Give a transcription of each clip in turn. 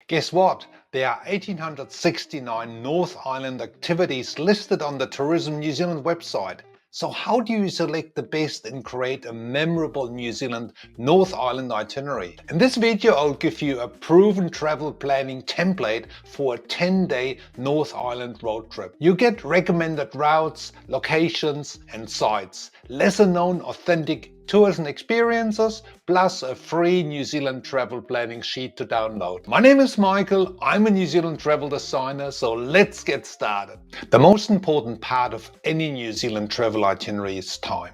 Guess what? There are 1869 North Island activities listed on the Tourism New Zealand website. So how do you select the best and create a memorable New Zealand North Island itinerary? In this video I'll give you a proven travel planning template for a 10-day North Island road trip. You get recommended routes, locations and sites, lesser known authentic tours and experiences, plus a free New Zealand travel planning sheet to download. My name is Michael, I'm a New Zealand travel designer, so let's get started. The most important part of any New Zealand travel itinerary is time.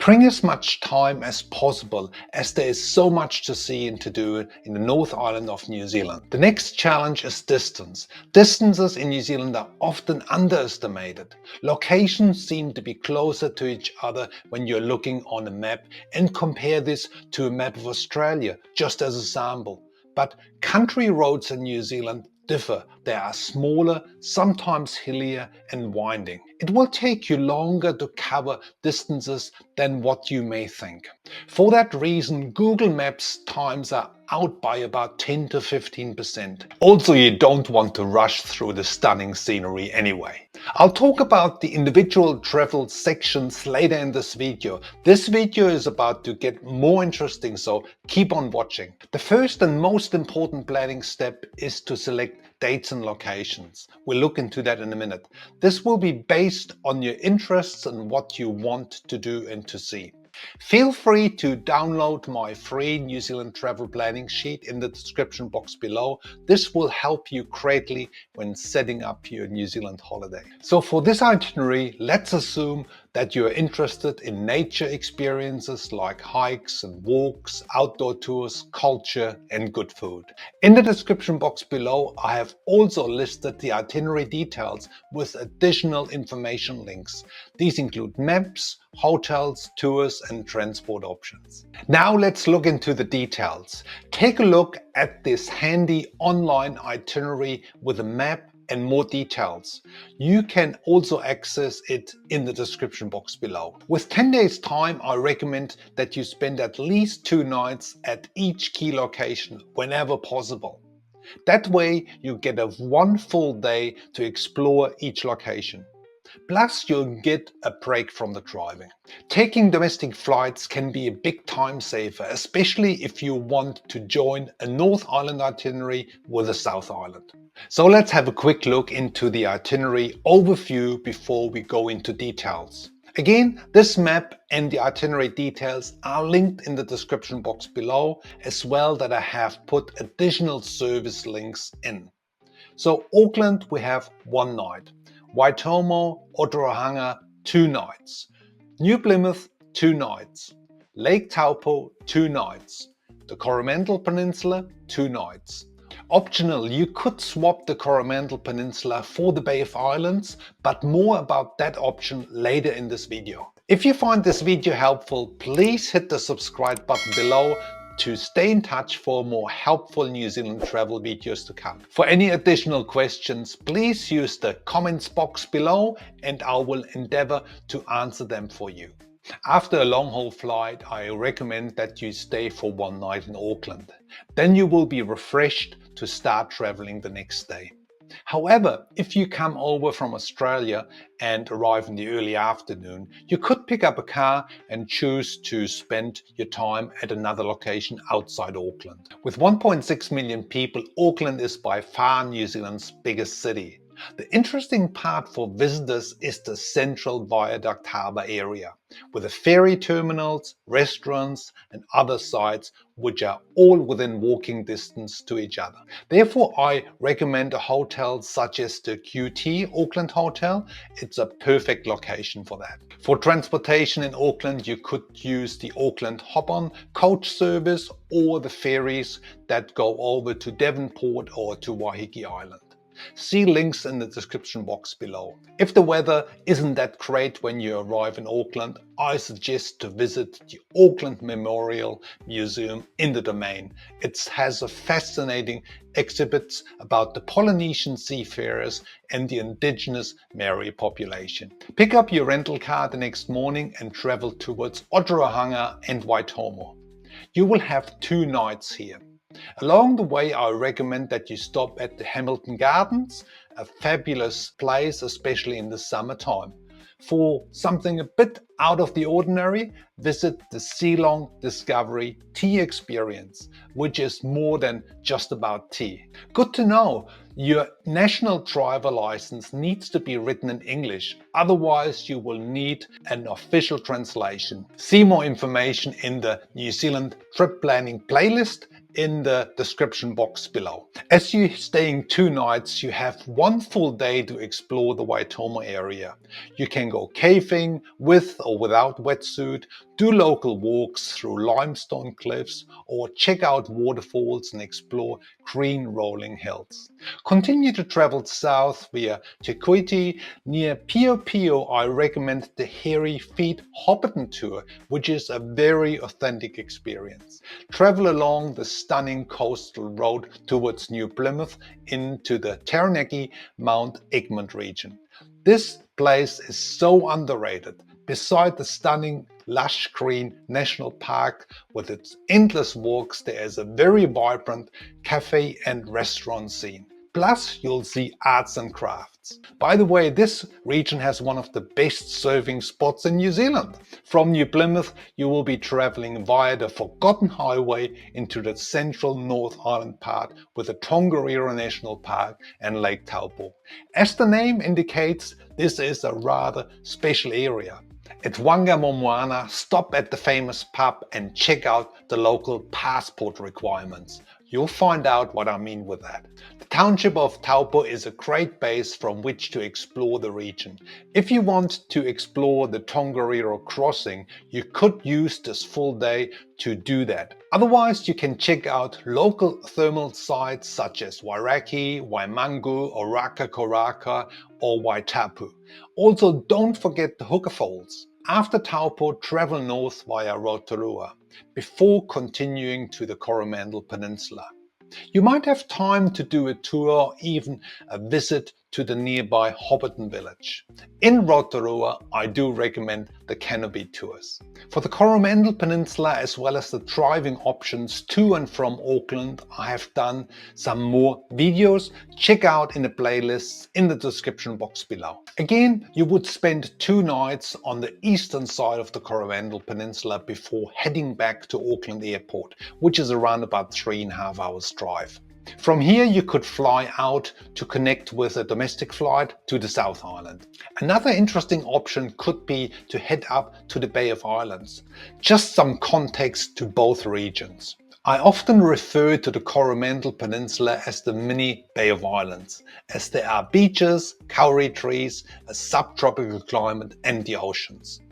Bring as much time as possible, as there is so much to see and to do in the North Island of New Zealand. The next challenge is distance. Distances in New Zealand are often underestimated. Locations seem to be closer to each other when you're looking on a map, and compare this to a map of Australia, just as a sample. But country roads in New Zealand differ. They are smaller, sometimes hillier and winding. It will take you longer to cover distances than what you may think. For that reason, Google Maps times are out by about 10 to 15%. Also, you don't want to rush through the stunning scenery anyway. I'll talk about the individual travel sections later in this video. This video is about to get more interesting, so keep on watching. The first and most important planning step is to select dates and locations. We'll look into that in a minute. This will be based on your interests and what you want to do and to see. Feel free to download my free New Zealand travel planning sheet in the description box below. This will help you greatly when setting up your New Zealand holiday. So for this itinerary, let's assume that you're interested in nature experiences like hikes and walks, outdoor tours, culture and good food. In the description box below, I have also listed the itinerary details with additional information links. These include maps, hotels, tours and transport options. Now let's look into the details. Take a look at this handy online itinerary with a map and more details. You can also access it in the description box below. With 10 days time, I recommend that you spend at least 2 nights at each key location whenever possible. That way you get a 1 full day to explore each location. Plus, you'll get a break from the driving. Taking domestic flights can be a big time saver, especially if you want to join a North Island itinerary with a South Island. So let's have a quick look into the itinerary overview before we go into details. Again, this map and the itinerary details are linked in the description box below, as well that I have put additional service links in. So Auckland, we have 1 night. Waitomo, Rotorua, 2 nights. New Plymouth, 2 nights. Lake Taupo, 2 nights. The Coromandel Peninsula, 2 nights. Optional, you could swap the Coromandel Peninsula for the Bay of Islands, but more about that option later in this video. If you find this video helpful, please hit the subscribe button below to stay in touch for more helpful New Zealand travel videos to come. For any additional questions, please use the comments box below and I will endeavor to answer them for you. After a long-haul flight, I recommend that you stay for 1 night in Auckland. Then you will be refreshed to start traveling the next day. However, if you come over from Australia and arrive in the early afternoon, you could pick up a car and choose to spend your time at another location outside Auckland. With 1.6 million people, Auckland is by far New Zealand's biggest city. The interesting part for visitors is the central viaduct harbour area, with the ferry terminals, restaurants and other sites which are all within walking distance to each other. Therefore, I recommend a hotel such as the QT Auckland Hotel. It's a perfect location for that. For transportation in Auckland, you could use the Auckland Hop-on coach service or the ferries that go over to Devonport or to Waiheke Island. See links in the description box below. If the weather isn't that great when you arrive in Auckland, I suggest to visit the Auckland Memorial Museum in the Domain. It has a fascinating exhibits about the Polynesian seafarers and the indigenous Maori population. Pick up your rental car the next morning and travel towards Rotorua and Waitomo. You will have 2 nights here. Along the way, I recommend that you stop at the Hamilton Gardens, a fabulous place, especially in the summertime. For something a bit out of the ordinary, visit the Ceylon Discovery Tea Experience, which is more than just about tea. Good to know, your national driver license needs to be written in English, otherwise you will need an official translation. See more information in the New Zealand trip planning playlist in the description box below. As you're staying 2 nights, you have 1 full day to explore the Waitomo area. You can go caving with or without wetsuit, do local walks through limestone cliffs, or check out waterfalls and explore green rolling hills. Continue to travel south via Te Kuiti. Near 𝗏𝗏𝗏𝗀 I recommend the 𝗟𝗶𝗃𝗃𝗃 Hobbiton tour, which is a very authentic experience. Travel along the stunning coastal road towards New Plymouth into the Taranaki Mount Egmont region. This place is so underrated. Beside the stunning lush green national park with its endless walks, there is a very vibrant cafe and restaurant scene. Plus, you'll see arts and crafts. By the way, this region has one of the best surfing spots in New Zealand. From New Plymouth, you will be traveling via the Forgotten Highway into the central North Island part with the Tongariro National Park and Lake Taupo. As the name indicates, this is a rather special area. At 𝗥𝗲𝗹𝗁, stop at the famous pub and check out the local passport requirements. You'll find out what I mean with that. The township of Taupo is a great base from which to explore the region. If you want to explore the Tongariro crossing, you could use this full day to do that. Otherwise, you can check out local thermal sites such as Wairākei, Waimangu, Ōrākā or Waitapu. Also, don't forget the Hooker Falls. After Taupo, travel north via Rotorua before continuing to the Coromandel Peninsula. You might have time to do a tour or even a visit to the nearby Hobbiton village. In Rotorua, I do recommend the canopy tours. For the Coromandel Peninsula as well as the driving options to and from Auckland, I have done some more videos. Check out in the playlists in the description box below. Again, you would spend 2 nights on the eastern side of the Coromandel Peninsula before heading back to Auckland Airport, which is around about 3.5 hours drive. From here you could fly out to connect with a domestic flight to the South Island. Another interesting option could be to head up to the Bay of Islands. Just some context to both regions. I often refer to the Coromandel Peninsula as the mini Bay of Islands, as there are beaches, kauri trees, a subtropical climate and the oceans.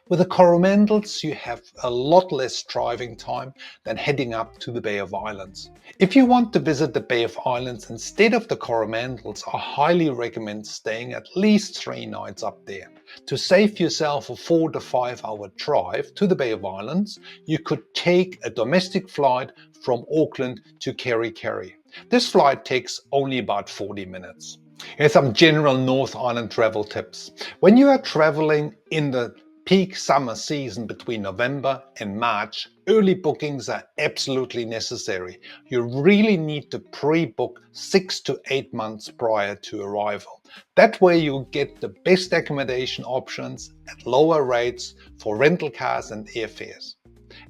With the Coromandels, you have a lot less driving time than heading up to the Bay of Islands. If you want to visit the Bay of Islands instead of the Coromandels, I highly recommend staying at least 3 nights up there. To save yourself a 4 to 5 hour drive to the Bay of Islands, you could take a domestic flight from Auckland to 𝗟𝗃𝗃𝗃. This flight takes only about 40 minutes. Here's some general North Island travel tips. When you are traveling in the peak summer season between November and March, early bookings are absolutely necessary. You really need to pre-book 6 to 8 months prior to arrival. That way you'll get the best accommodation options at lower rates for rental cars and airfares.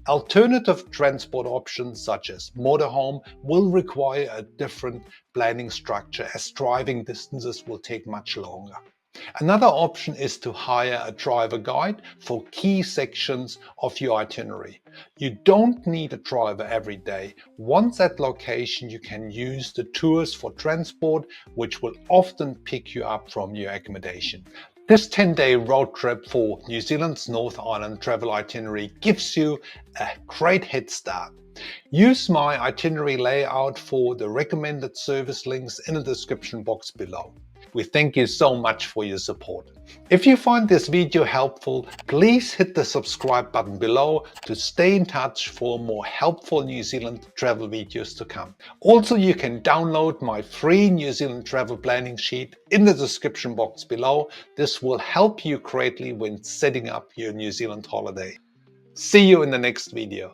Alternative transport options such as motorhome will require a different planning structure, as driving distances will take much longer. Another option is to hire a driver guide for key sections of your itinerary. You don't need a driver every day. Once at location, you can use the tours for transport, which will often pick you up from your accommodation. This 10-day road trip for New Zealand's North Island travel itinerary gives you a great head start. Use my itinerary layout for the recommended service links in the description box below. We thank you so much for your support. If you find this video helpful, please hit the subscribe button below to stay in touch for more helpful New Zealand travel videos to come. Also, you can download my free New Zealand travel planning sheet in the description box below. This will help you greatly when setting up your New Zealand holiday. See you in the next video.